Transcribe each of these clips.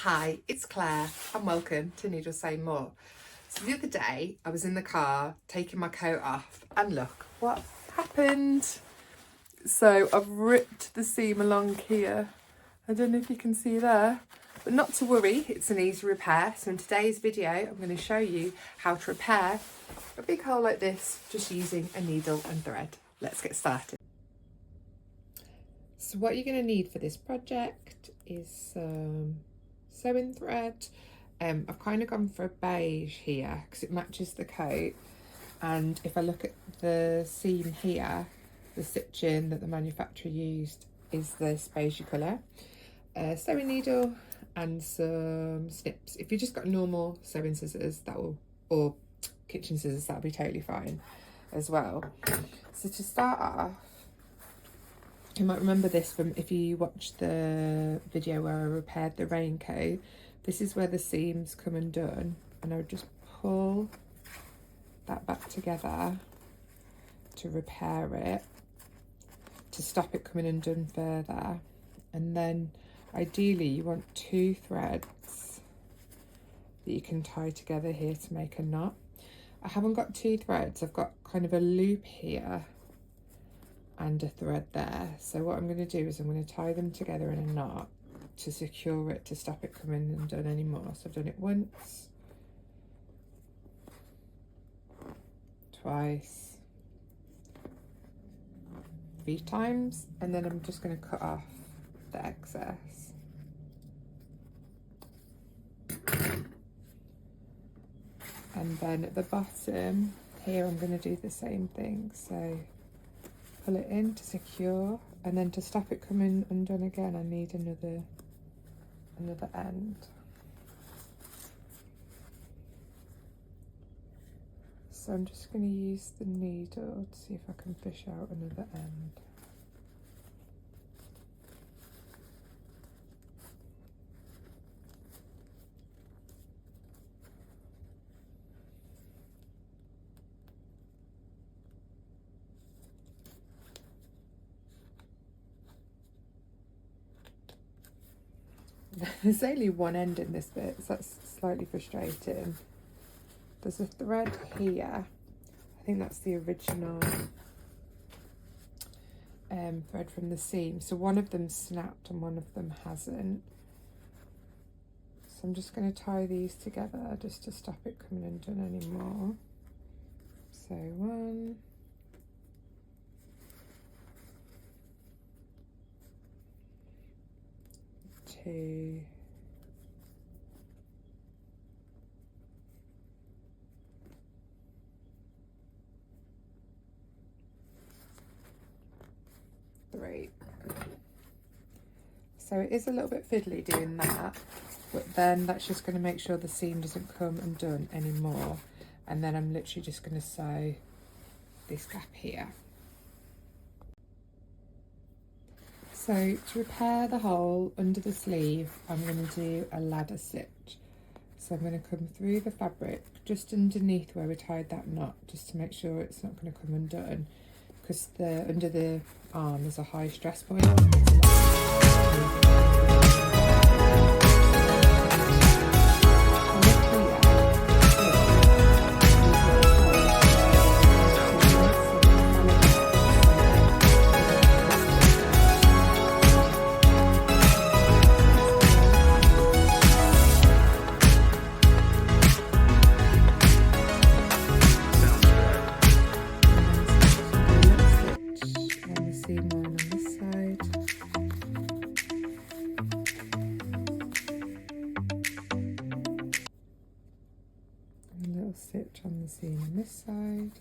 Hi, it's Claire and welcome to Needle Say More. So the other day I was in the car taking my coat off and look what happened. So I've ripped the seam along here. I don't know if you can see there, but not to worry, it's an easy repair. So in today's video I'm going to show you how to repair a big hole like this just using a needle and thread. Let's get started. So what you're going to need for this project is some sewing thread. I've kind of gone for a beige here because it matches the coat, and if I look at the seam here, the stitching that the manufacturer used is this beigey colour. Sewing needle and some snips. If you just got normal sewing scissors, that will, or kitchen scissors, that'll be totally fine as well. So to start off, you might remember this from if you watched the video where I repaired the raincoat. This is where the seams come undone, and I would just pull that back together to repair it, to stop it coming undone further. And then ideally you want 2 threads that you can tie together here to make a knot. I haven't got 2 threads, I've got kind of a loop here and a thread there. So what I'm going to do is I'm going to tie them together in a knot to secure it, to stop it coming undone anymore. So I've done it once, twice, 3 times, and then I'm just going to cut off the excess. And then at the bottom here I'm going to do the same thing. So pull it in to secure, and then to stop it coming undone again I need another end. So I'm just going to use the needle to see if I can fish out another end. There's only one end in this bit, so that's slightly frustrating. There's a thread here. I think that's the original thread from the seam. So one of them snapped and one of them hasn't. So I'm just going to tie these together just to stop it coming undone anymore. So 1, 2, 3. So it is a little bit fiddly doing that, but then that's just going to make sure the seam doesn't come undone anymore. And then I'm literally just going to sew this gap here. So to repair the hole under the sleeve, I'm going to do a ladder stitch. So I'm going to come through the fabric just underneath where we tied that knot, just to make sure it's not going to come undone, because under the arm there's a high stress point. Stitch on the seam on this side,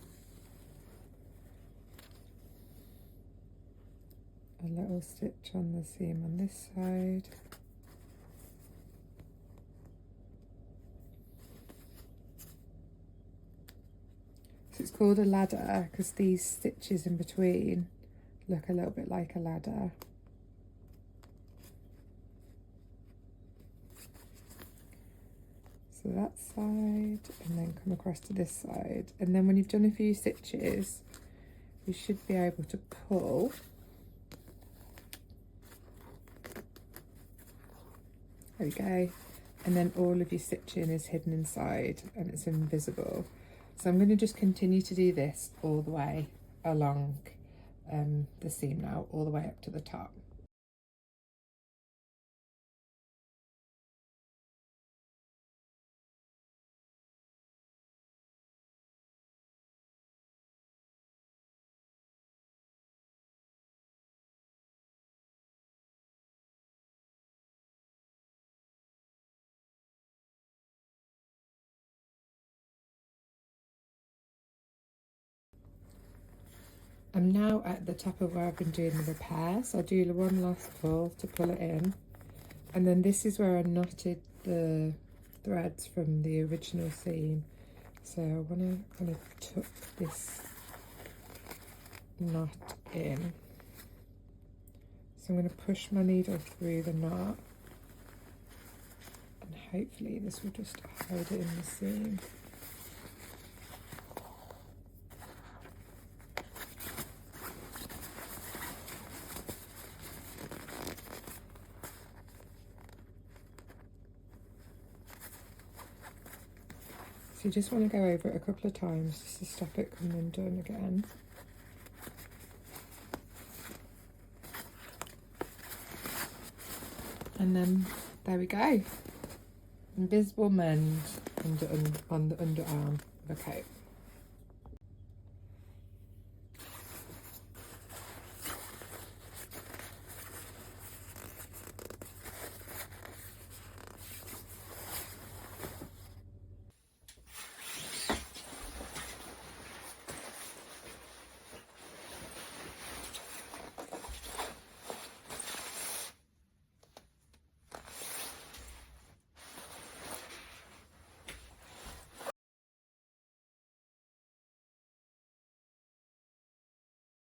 a little stitch on the seam on this side, so it's called a ladder because these stitches in between look a little bit like a ladder. So that side, and then come across to this side, and then when you've done a few stitches you should be able to pull There we go. and then all of your stitching is hidden inside and it's invisible. So I'm going to just continue to do this all the way along the seam now, all the way up to the top. I'm now at the top of where I've been doing the repair, so I do one last pull to pull it in, and then this is where I knotted the threads from the original seam. So I want to kind of tuck this knot in. So I'm going to push my needle through the knot, and hopefully this will just hold it in the seam. So you just want to go over it a couple of times just to stop it coming undone again. And then there we go. Invisible mend on the underarm of a coat.